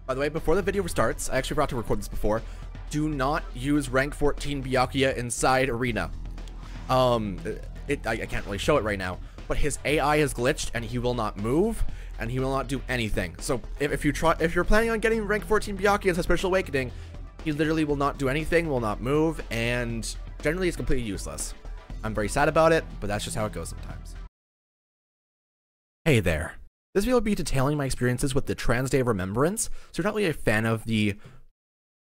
By the way, before the video starts, I actually forgot to record this before. Do not use rank 14 BYAKUYA inside arena. I can't really show it right now, but his AI is glitched and he will not move and he will not do anything. So if you're planning on getting rank 14 BYAKUYA as a Spiritual Awakening, he literally will not do anything, will not move, and generally is completely useless. I'm very sad about it, but that's just how it goes sometimes. Hey there. This video will be detailing my experiences with the Trans Day of Remembrance, so if you're not really a fan of the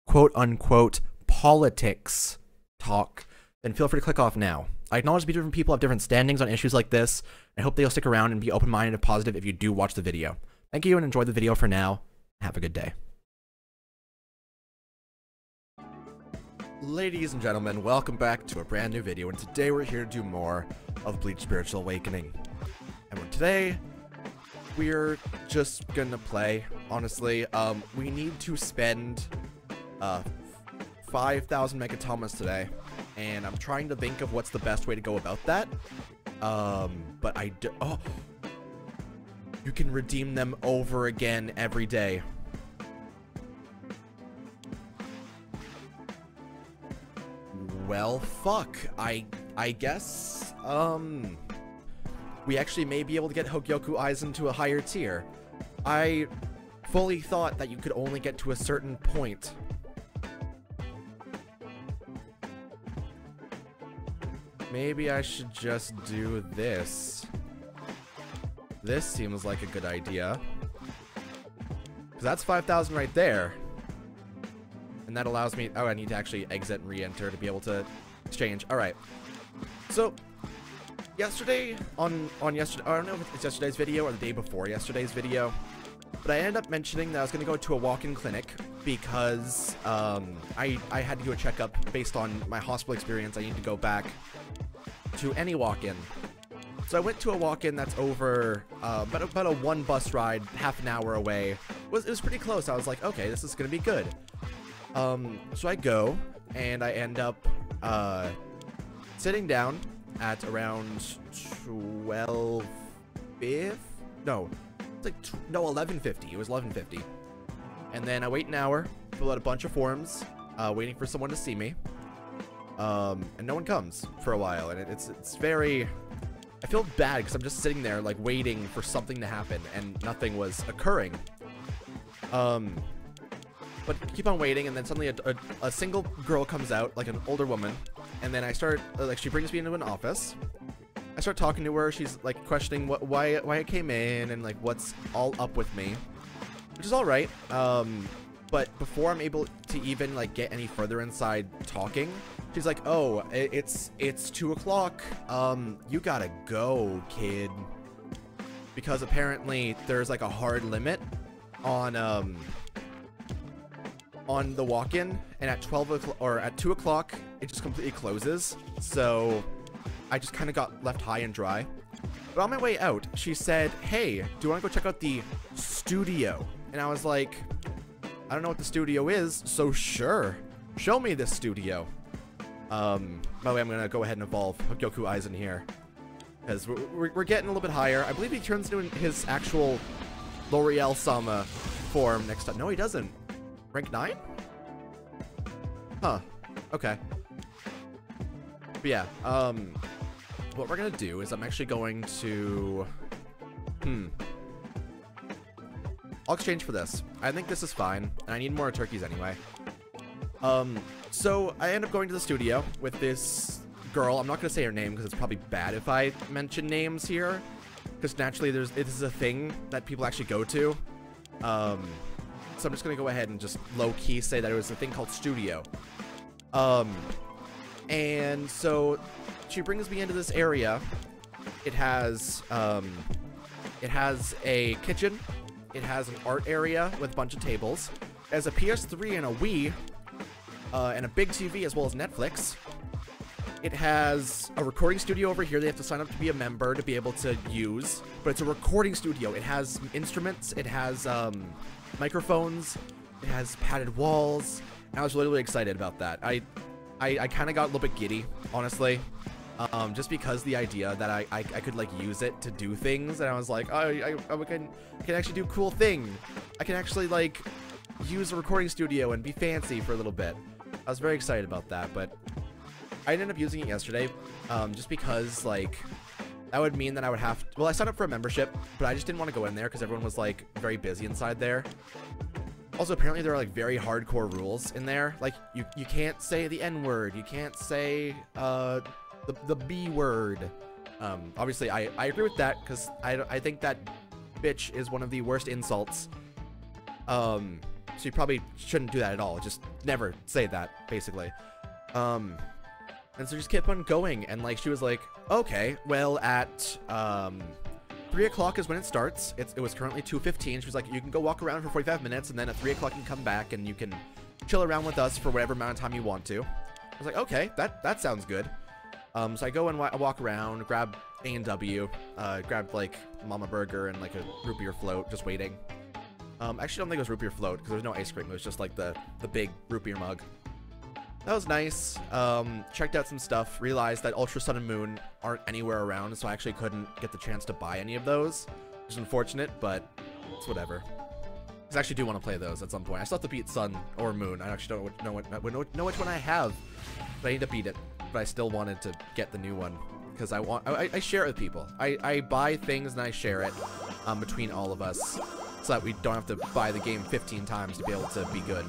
quote-unquote politics talk, then feel free to click off now. I acknowledge that different people have different standings on issues like this, and I hope they'll stick around and be open-minded and positive if you do watch the video. Thank you and enjoy the video for now. Have a good day. Ladies and gentlemen, welcome back to a brand new video, and today we're here to do more of Bleach Spiritual Awakening. And today, we're just gonna play, honestly. We need to spend 5,000 megatomas today, and I'm trying to think of what's the best way to go about that. But oh, you can redeem them over again every day. Well, fuck. I guess, we actually may be able to get Hogyoku Aizen to a higher tier. I fully thought that you could only get to a certain point. Maybe I should just do this. This seems like a good idea. Because that's 5,000 right there. And that allows me... Oh, I need to actually exit and re-enter to be able to exchange. Alright. So, yesterday, yesterday... I don't know if it's yesterday's video or the day before yesterday's video. But I ended up mentioning that I was going to go to a walk-in clinic because I had to do a checkup based on my hospital experience. I need to go back to any walk-in. So I went to a walk-in that's over about a one bus ride, half an hour away. It was pretty close. I was like, okay, this is going to be good. So I go, and I end up sitting down at around 12:50. No, it's like no 11:50. It was 11:50, and then I wait an hour, fill out a bunch of forms, waiting for someone to see me. And no one comes for a while, and it's very... I feel bad because I'm just sitting there like waiting for something to happen, and nothing was occurring. But keep on waiting, and then suddenly a single girl comes out, like an older woman, and then I start, like, she brings me into an office. I start talking to her. She's like questioning why I came in and like what's all up with me, which is all right. But before I'm able to even like get any further inside talking, she's like, "Oh, it's 2 o'clock. You gotta go, kid," because apparently there's like a hard limit on the walk-in, and at 12 o'clock or at 2 o'clock it just completely closes. So I just kind of got left high and dry. But on my way out, she said, "Hey, do you want to go check out the studio?" And I was like, "I don't know what the studio is, so sure, show me this studio." By the way, I'm gonna go ahead and evolve Hogyoku Aizen here, because we're getting a little bit higher. I believe he turns into his actual L'Oreal Sama form next time. No, he doesn't. Rank 9? Huh. Okay. But yeah, what we're gonna do is I'm actually going to... I'll exchange for this. I think this is fine, and I need more turkeys anyway. So I end up going to the studio with this girl. I'm not gonna say her name because it's probably bad if I mention names here, because naturally this is a thing that people actually go to. So I'm just gonna go ahead and just low-key say that it was a thing called studio. And so she brings me into this area. It has a kitchen. It has an art area with a bunch of tables. It has a PS3 and a Wii, and a big TV as well as Netflix. It has a recording studio over here. They have to sign up to be a member to be able to use, but it's a recording studio. It has instruments. It has microphones. It has padded walls. And I was really excited about that. I kind of got a little bit giddy, honestly, just because the idea that I could like use it to do things, and I was like, oh, I can actually do cool things. I can actually like use a recording studio and be fancy for a little bit. I was very excited about that, but I ended up using it yesterday, just because, like, that would mean that I would have to, well, I signed up for a membership, but I just didn't want to go in there because everyone was, like, very busy inside there. Also, apparently there are, like, very hardcore rules in there. Like, you can't say the N-word, you can't say, the B word. Obviously, I agree with that, because I think that bitch is one of the worst insults. So you probably shouldn't do that at all. Just never say that, basically. And so just kept on going, and, like, she was like, okay, well, at 3 o'clock is when it starts. It was currently 2:15. She was like, you can go walk around for 45 minutes, and then at 3 o'clock you can come back, and you can chill around with us for whatever amount of time you want to. I was like, okay, that sounds good. So I go and walk around, grab A&W, grab, like, Mama Burger and, like, a root beer float, just waiting. Actually, I don't think it was root beer float, because there was no ice cream. It was just, like, the big root beer mug. That was nice. Checked out some stuff, realized that Ultra Sun and Moon aren't anywhere around, so I actually couldn't get the chance to buy any of those, which is unfortunate, but it's whatever. Because I actually do want to play those at some point. I still have to beat Sun or Moon. I actually don't know which one I have, but I need to beat it. But I still wanted to get the new one, because I share it with people. I buy things and I share it between all of us, so that we don't have to buy the game 15 times to be able to be good.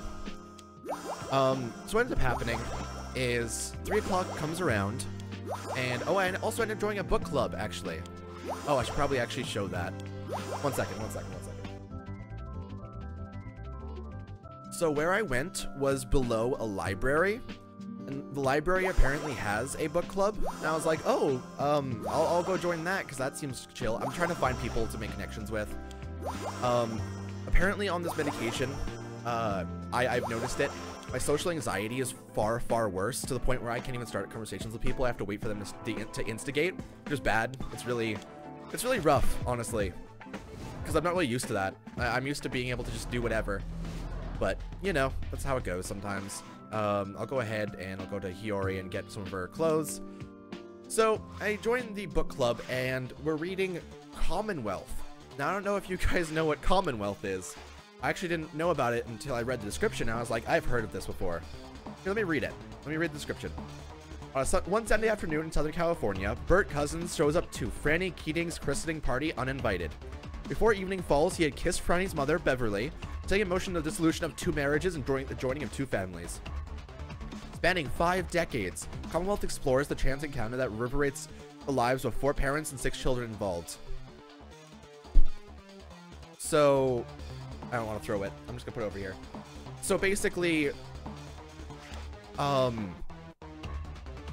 So what ends up happening is 3 o'clock comes around, and oh, I also ended up joining a book club, actually. Oh, I should probably actually show that. One second. So where I went was below a library, and the library apparently has a book club, and I was like, oh, I'll go join that, because that seems chill. I'm trying to find people to make connections with. Apparently on this medication, I've noticed it. My social anxiety is far, far worse, to the point where I can't even start conversations with people. I have to wait for them to instigate, which is bad. It's really rough, honestly, because I'm not really used to that. I'm used to being able to just do whatever, but, you know, that's how it goes sometimes. I'll go ahead and I'll go to Hiyori and get some of her clothes. So I joined the book club, and we're reading Commonwealth. Now, I don't know if you guys know what Commonwealth is. I actually didn't know about it until I read the description, and I was like, I've heard of this before. Here, let me read it. Let me read the description. One Sunday afternoon in Southern California, Bert Cousins shows up to Franny Keating's christening party uninvited. Before evening falls, he had kissed Franny's mother, Beverly, setting in motion the dissolution of 2 marriages and the joining of 2 families. Spanning 5 decades, Commonwealth explores the chance encounter that reverberates the lives of 4 parents and 6 children involved. So, I don't want to throw it. I'm just gonna put it over here. So basically,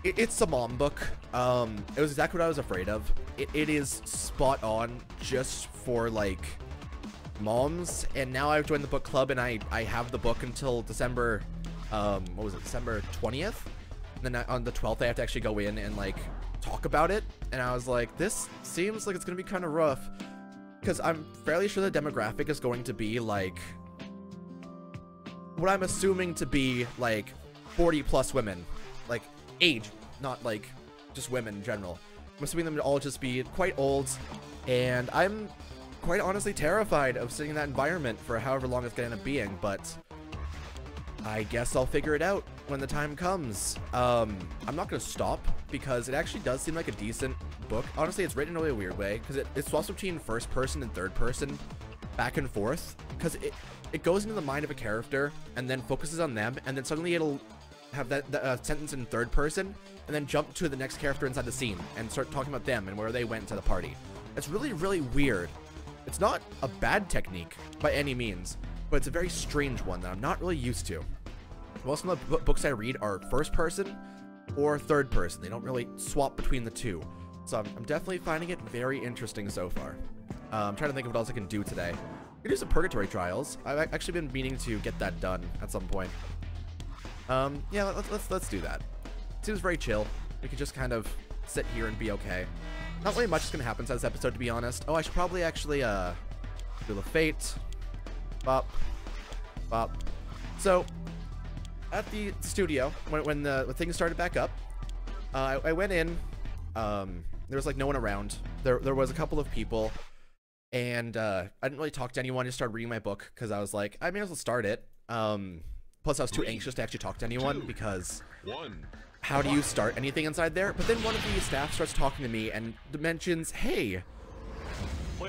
it's a mom book. It was exactly what I was afraid of. It is spot on just for, like, moms. And now I've joined the book club, and I have the book until December, what was it, December 20th? And then on the 12th, I have to actually go in and, like, talk about it. And I was like, this seems like it's gonna be kind of rough, because I'm fairly sure the demographic is going to be, like, what I'm assuming to be, like, 40+ women. Like, age, not, like, just women in general. I'm assuming them to all just be quite old, and I'm quite honestly terrified of sitting in that environment for however long it's going to end up being, but I guess I'll figure it out when the time comes. I'm not going to stop, because it actually does seem like a decent book. Honestly, it's written in a really weird way, because it swaps between first person and third person back and forth, because it goes into the mind of a character and then focuses on them, and then suddenly it'll have that sentence in third person and then jump to the next character inside the scene and start talking about them and where they went to the party. It's really, really weird. It's not a bad technique by any means, but it's a very strange one that I'm not really used to. Most of the books I read are first person or third person. They don't really swap between the two. So I'm definitely finding it very interesting so far. I'm trying to think of what else I can do today. I could do some Purgatory Trials. I've actually been meaning to get that done at some point. Yeah, let's do that. Seems very chill. We could just kind of sit here and be okay. Not really much is gonna happen inside this episode, to be honest. Oh, I should probably actually do the Fate. Bop. Bop. So at the studio, when things started back up, I went in. There was like no one around. There was a couple of people, and I didn't really talk to anyone. I just started reading my book because I was like, I may as well start it. Plus, I was too anxious to actually talk to anyone because how do you start anything inside there? But then one of the staff starts talking to me and mentions, hey,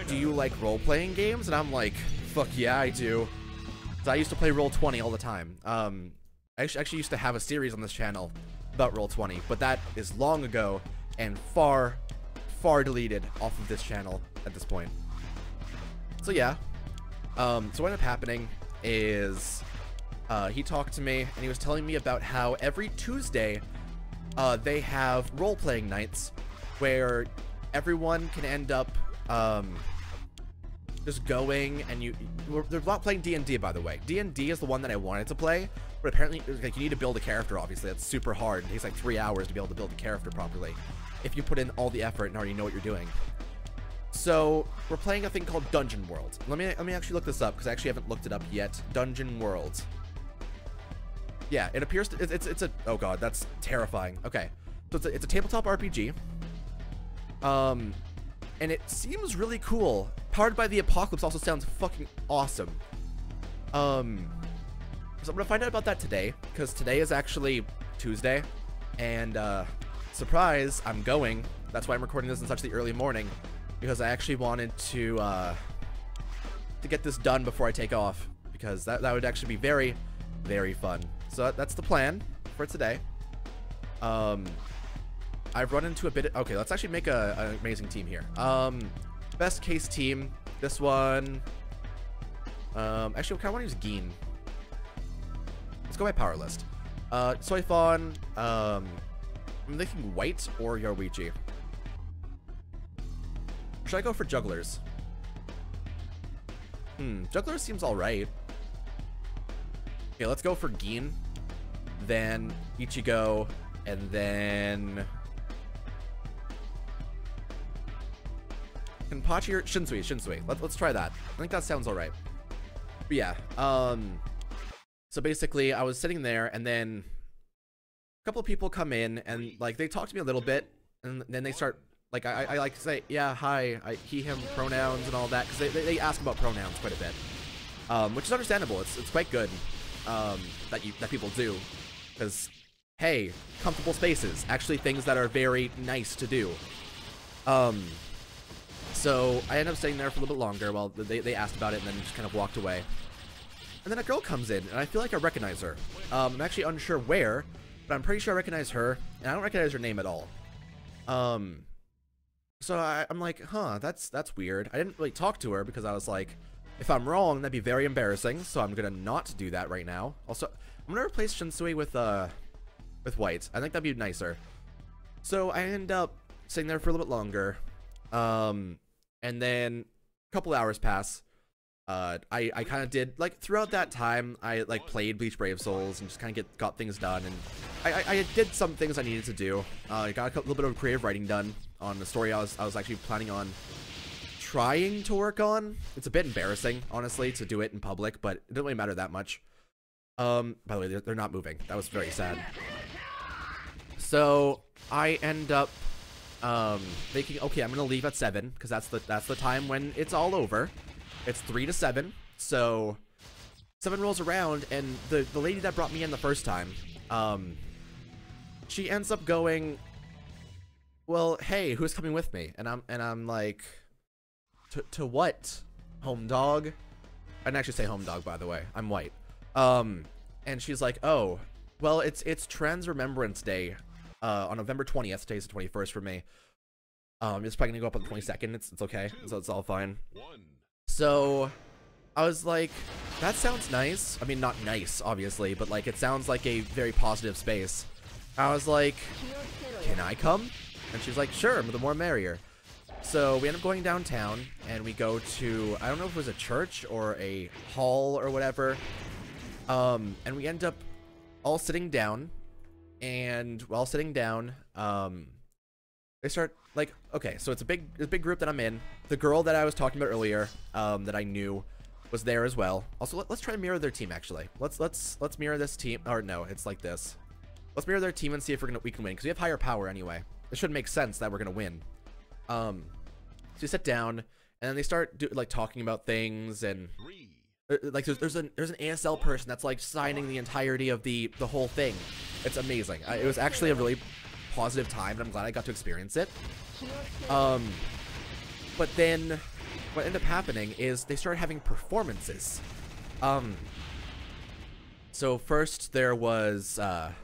do you like role-playing games? And I'm like, fuck yeah, I do. So I used to play Roll20 all the time. I actually used to have a series on this channel about Roll20, but that is long ago and far, far deleted off of this channel at this point. So yeah. So what ended up happening is he talked to me and he was telling me about how every Tuesday they have role-playing nights where everyone can end up just going and they're not playing D&D, by the way. D&D is the one that I wanted to play, but apparently like, you need to build a character. Obviously that's super hard. It takes like 3 hours to be able to build a character properly if you put in all the effort and already know what you're doing. So we're playing a thing called Dungeon World. Let me actually look this up because I actually haven't looked it up yet. Dungeon World. Yeah, it appears to, it's a, oh god, that's terrifying. Okay, so it's a tabletop RPG. And it seems really cool. Powered by the Apocalypse also sounds fucking awesome. So I'm gonna find out about that today because today is actually Tuesday, and surprise, I'm going. That's why I'm recording this in such the early morning, because I actually wanted to get this done before I take off, because that would actually be very, very fun. So that's the plan for today. I've run into a bit. Okay, let's actually make an amazing team here. Best case team. This one. Actually, I kind of want to use Geen. Let's go by power list. Soifon. I'm thinking White or Yoruichi. Should I go for Jugglers? Jugglers seems alright. Okay, let's go for Geen. Then Ichigo. And then Kenpachi or Shinsui? Shinsui. Let's try that. I think that sounds alright. But yeah. So basically, I was sitting there, and then a couple of people come in, and like they talk to me a little bit, and then they start like I like to say, yeah, hi, he, him pronouns and all that, because they ask about pronouns quite a bit, which is understandable. It's quite good that people do, because hey, comfortable spaces, actually things that are very nice to do. So I ended up staying there for a little bit longer while they asked about it, and then just kind of walked away. And then a girl comes in, and I feel like I recognize her. I'm actually unsure where, but I'm pretty sure I recognize her, and I don't recognize her name at all. So I'm like, huh, that's weird. I didn't really talk to her because I was like, if I'm wrong, that'd be very embarrassing, so I'm gonna not do that right now. Also, I'm gonna replace Shinsui with White. I think that'd be nicer. So I end up sitting there for a little bit longer, and then a couple hours pass. I kind of did, like, throughout that time, I, like, played Bleach Brave Souls and just kind of got things done, and I did some things I needed to do. I got a little bit of creative writing done on the story I was actually planning on trying to work on. It's a bit embarrassing, honestly, to do it in public, but it doesn't really matter that much. By the way, they're not moving. That was very sad. So I end up thinking, okay, I'm gonna leave at 7 because that's the time when it's all over. It's 3 to 7, so 7 rolls around, and the lady that brought me in the first time, she ends up going, well, hey, who's coming with me? And I'm like, to what? Home dog? I didn't actually say home dog, by the way. I'm White. And she's like, oh, well, it's Trans Remembrance Day on November 20th. Today's the 21st for me. It's probably gonna go up on the 22nd. It's okay. So it's all fine. So I was like, that sounds nice. I mean, not nice, obviously, but like it sounds like a very positive space. I was like, can I come? And she's like, sure, the more merrier. So we end up going downtown, and we go to, I don't know if it was a church or a hall or whatever. And we end up all sitting down, and while sitting down, they start, like, okay, so it's a big group that I'm in. The girl that I was talking about earlier, that I knew, was there as well. Also, let's try to mirror their team, actually. Let's mirror this team, or no, it's like this. Let's mirror their team and see if we can win, because we have higher power anyway. It should make sense that we're gonna win. So you sit down, and then they start like talking about things, and Like there's an ASL person that's like signing the entirety of the whole thing. It's amazing. It was actually a really positive time, and I'm glad I got to experience it. But then what ended up happening is they started having performances. So first there was a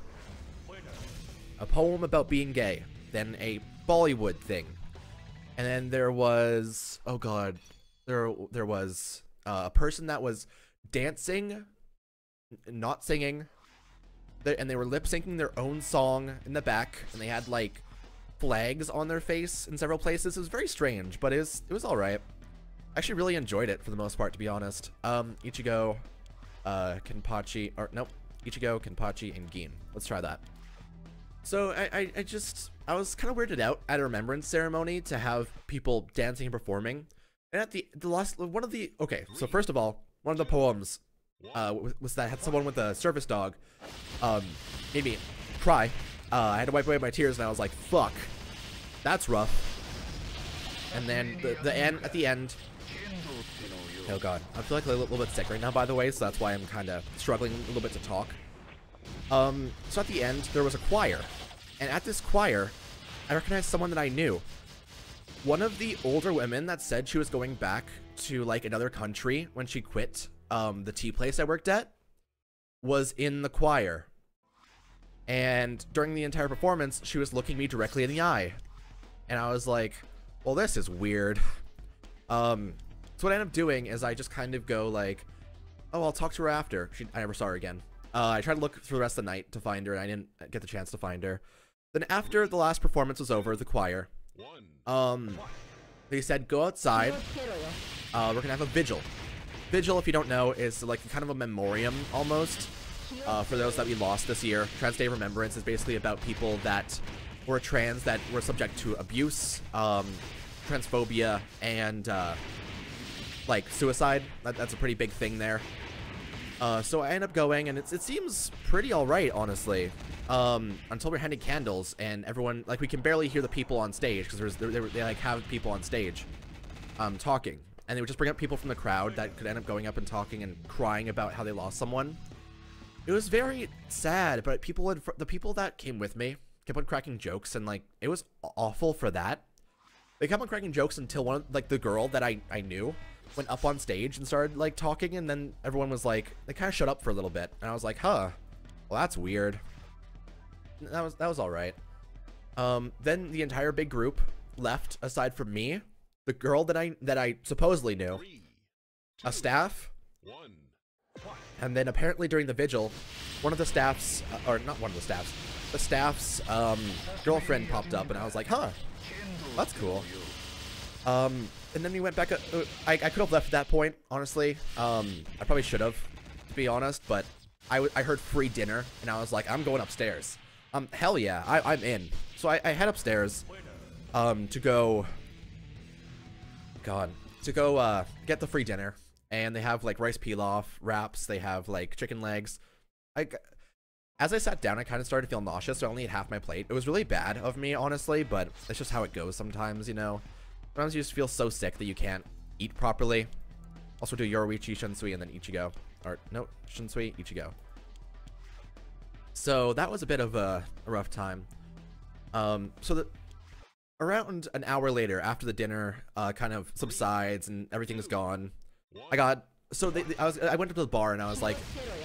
poem about being gay, then a Bollywood thing, and then there was, oh god, there was a person that was dancing, not singing, and they were lip syncing their own song in the back, and they had like flags on their face in several places. It was very strange, but it was all right. I actually really enjoyed it for the most part, to be honest. Ichigo, Kenpachi, or nope, Ichigo, Kenpachi, and Gin. Let's try that. So I was kind of weirded out at a remembrance ceremony to have people dancing and performing. And at the last one of the, okay, so first of all, one of the poems was that had someone with a service dog made me cry. I had to wipe away my tears, and I was like, fuck, that's rough. And then at the end, oh god, I feel like a little bit sick right now, by the way, so that's why I'm kind of struggling a little bit to talk. So at the end, there was a choir, and at this choir, I recognized someone that I knew. One of the older women that said she was going back to like another country when she quit the tea place I worked at was in the choir. And during the entire performance, she was looking me directly in the eye. And I was like, well, this is weird. So what I ended up doing is I just kind of go like, oh, I'll talk to her after. I never saw her again. I tried to look through the rest of the night to find her, and I didn't get the chance to find her. Then after the last performance was over, the choir, they said, go outside. We're gonna have a vigil. Vigil, if you don't know, is like kind of a memoriam almost for those that we lost this year. Trans Day of Remembrance is basically about people that were trans that were subject to abuse, transphobia, and like suicide. That's a pretty big thing there. So I end up going, and it seems pretty alright, honestly. Until we're handing candles, and everyone, like, we can barely hear the people on stage, because they like have people on stage talking. And they would just bring up people from the crowd that could end up going up and talking and crying about how they lost someone. It was very sad, but the people that came with me kept on cracking jokes, and like, it was awful for that. They kept on cracking jokes until one of, like, the girl that I knew went up on stage and started like talking, and then everyone was like, they kind of shut up for a little bit, and I was like, huh, well, that's weird. That was all right. Then the entire big group left, aside from me, the girl that I supposedly knew, a staff, and then apparently during the vigil, one of the staff's, or not one of the staffs, the staff's girlfriend popped up, and I was like, huh, that's cool. And then we went back. I could have left at that point, honestly. I probably should have, to be honest, but I heard free dinner, and I was like, I'm going upstairs. Hell yeah, I'm in. So I head upstairs to go get the free dinner, and they have like rice pilaf wraps, they have like chicken legs. As I sat down, I kind of started to feel nauseous, so I only ate half my plate. It was really bad of me, honestly, but that's just how it goes sometimes, you know. Sometimes you just feel so sick that you can't eat properly. Also do Yoruichi, Shinsui, and then Ichigo. Or, no, Shinsui, Ichigo. So that was a bit of a rough time. Around an hour later, after the dinner kind of subsides and everything's gone, I went up to the bar and I was like,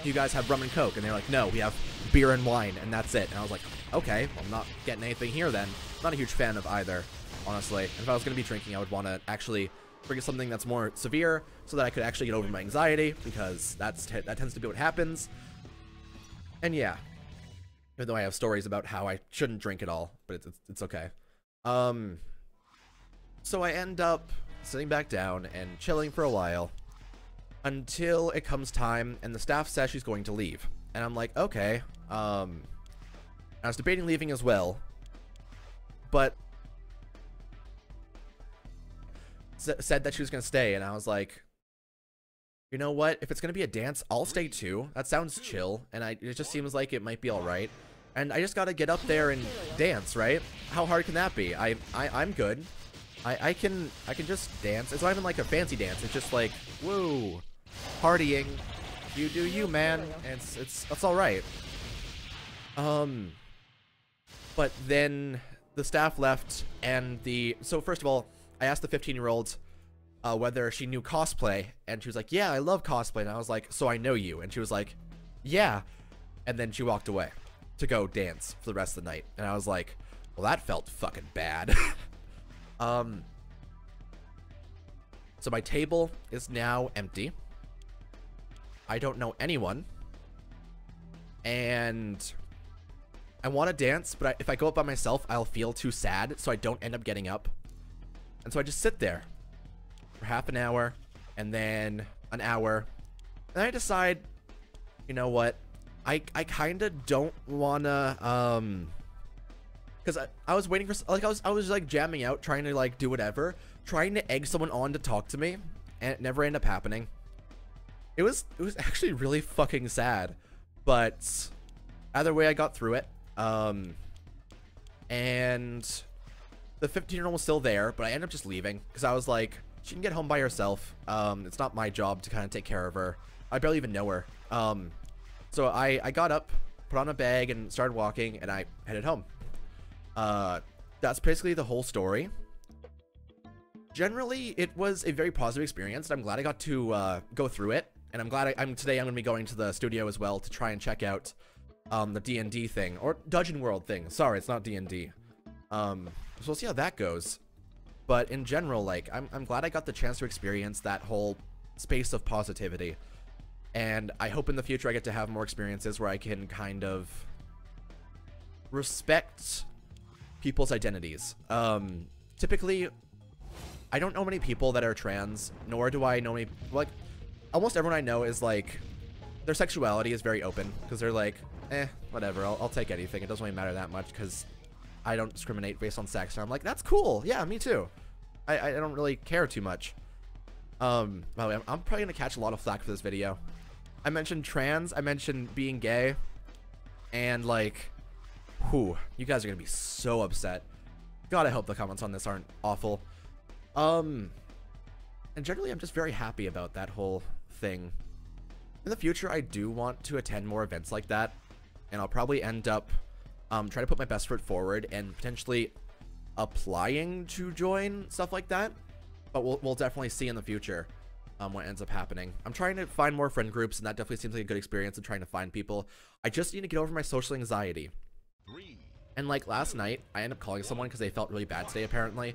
do you guys have rum and coke? And they're like, no, we have beer and wine, and that's it. And I was like, okay, well, I'm not getting anything here then. Not a huge fan of either, honestly. And if I was going to be drinking, I would want to actually bring something that's more severe so that I could actually get over my anxiety, because that tends to be what happens. And yeah, even though I have stories about how I shouldn't drink at all, but it's okay. So I end up sitting back down and chilling for a while until it comes time and the staff says she's going to leave. And I'm like, okay. I was debating leaving as well, but said that she was going to stay, and I was like, you know what? If it's going to be a dance, I'll stay too. That sounds chill, and it just seems like it might be all right. And I just got to get up there and dance, right? How hard can that be? I'm good. I can just dance. It's not even like a fancy dance. It's just like, whoa. partying. You do you, man. And it's all right. But then the staff left, and so first of all, I asked the 15-year-old whether she knew cosplay, and she was like, yeah, I love cosplay. And I was like, so I know you. And she was like, yeah. And then she walked away to go dance for the rest of the night. And I was like, well, that felt fucking bad. So my table is now empty. I don't know anyone. And I want to dance, but if I go up by myself, I'll feel too sad, so I don't end up getting up. And so I just sit there for half an hour, and then an hour. And then I decide, you know what? I kind of don't want to, because I was waiting for, like, I was like jamming out, trying to like do whatever, trying to egg someone on to talk to me, and it never ended up happening. It was actually really fucking sad, but either way, I got through it. And the 15-year-old was still there, but I ended up just leaving because I was like, she can get home by herself. It's not my job to kind of take care of her. I barely even know her. So I got up, put on a bag, and started walking, and I headed home. That's basically the whole story. Generally, it was a very positive experience, and I'm glad I got to go through it. And I'm glad today I'm going to be going to the studio as well to try and check out the D&D thing, or Dungeon World thing. Sorry, it's not D&D. So we'll see how that goes. But in general, like, I'm glad I got the chance to experience that whole space of positivity. And I hope in the future I get to have more experiences where I can kind of respect people's identities. Typically, I don't know many people that are trans, nor do I know many, like, almost everyone I know is like, their sexuality is very open, because they're like, whatever, I'll take anything, it doesn't really matter that much, because I don't discriminate based on sex. And I'm like, that's cool, yeah, me too. I don't really care too much. By the way, I'm probably gonna catch a lot of flack for this video. I mentioned trans, I mentioned being gay, and like, whew, you guys are gonna be so upset. God, I hope the comments on this aren't awful. And generally, I'm just very happy about that whole thing. In the future, I do want to attend more events like that, and I'll probably end up trying to put my best foot forward and potentially applying to join stuff like that. But we'll definitely see in the future what ends up happening. I'm trying to find more friend groups, and that definitely seems like a good experience of trying to find people. I just need to get over my social anxiety. And like last night, I ended up calling someone because they felt really bad today, apparently.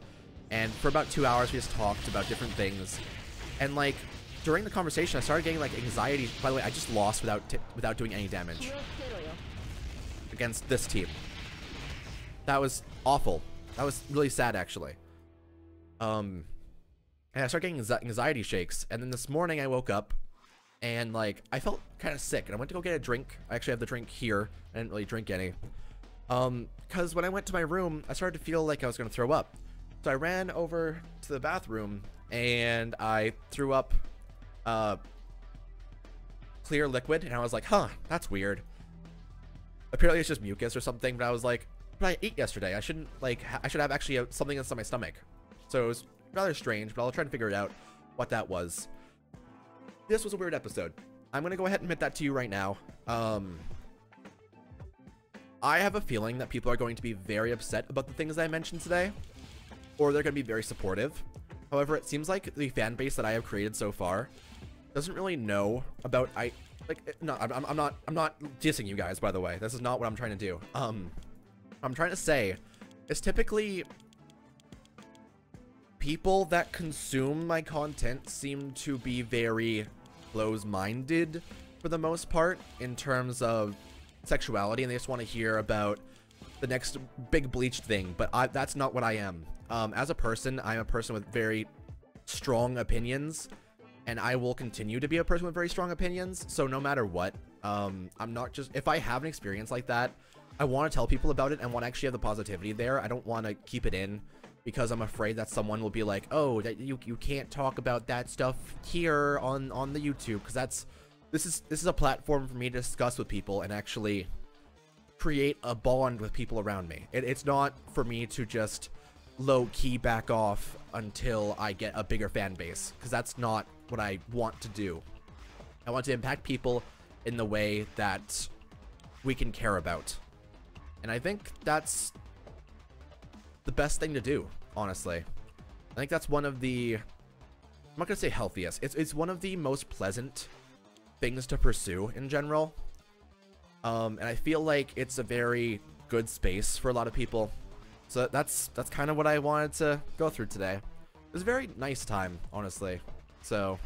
And for about 2 hours, we just talked about different things. And like, during the conversation, I started getting like anxiety. By the way, I just lost without doing any damage against this team. That was awful. That was really sad, actually. And I started getting anxiety shakes. And then this morning, I woke up and like, I felt kind of sick. And I went to go get a drink. I actually have the drink here. I didn't really drink any. Because when I went to my room, I started to feel like I was going to throw up. So I ran over to the bathroom and I threw up clear liquid, and I was like, huh, that's weird. Apparently it's just mucus or something, but I was like, but I ate yesterday. I shouldn't, like, I should have actually something inside my stomach. So it was rather strange, but I'll try to figure it out what that was. This was a weird episode. I'm going to go ahead and admit that to you right now. I have a feeling that people are going to be very upset about the things I mentioned today, or they're going to be very supportive. However, it seems like the fan base that I have created so far doesn't really know about I'm not dissing you guys, by the way. This is not what I'm trying to do. I'm trying to say is typically people that consume my content seem to be very close-minded for the most part in terms of sexuality, and they just want to hear about the next big bleached thing, but that's not what I am. As a person, I'm a person with very strong opinions, and I will continue to be a person with very strong opinions, so no matter what, I'm not just, if I have an experience like that, I want to tell people about it and want to actually have the positivity there. I don't want to keep it in because I'm afraid that someone will be like, oh, that you can't talk about that stuff here on the YouTube, because this is a platform for me to discuss with people and actually create a bond with people around me. It's not for me to just low-key back off until I get a bigger fan base, because that's not what I want to do. I want to impact people in the way that we can care about. And I think that's the best thing to do, honestly. I think that's one of the, I'm not gonna say healthiest, it's one of the most pleasant things to pursue in general. And I feel like it's a very good space for a lot of people. So that's kind of what I wanted to go through today. It was a very nice time, honestly. So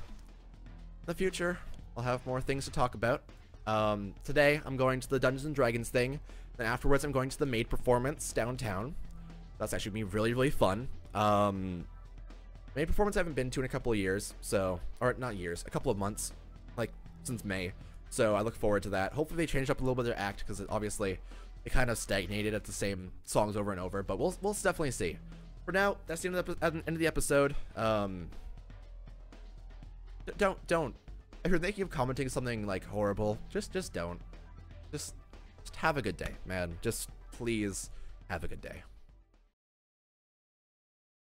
in the future, I'll have more things to talk about. Today, I'm going to the Dungeons and Dragons thing. Then afterwards, I'm going to the maid performance downtown. That's actually gonna be really, really fun. Maid performance I haven't been to in a couple of years, so, or not years, a couple of months, like since May. So I look forward to that. Hopefully they changed up a little bit of their act, because obviously it kind of stagnated at the same songs over and over. But we'll definitely see. For now, that's the end of the episode. Don't. If you're thinking of commenting something like horrible, just don't. Just have a good day, man. Just please have a good day.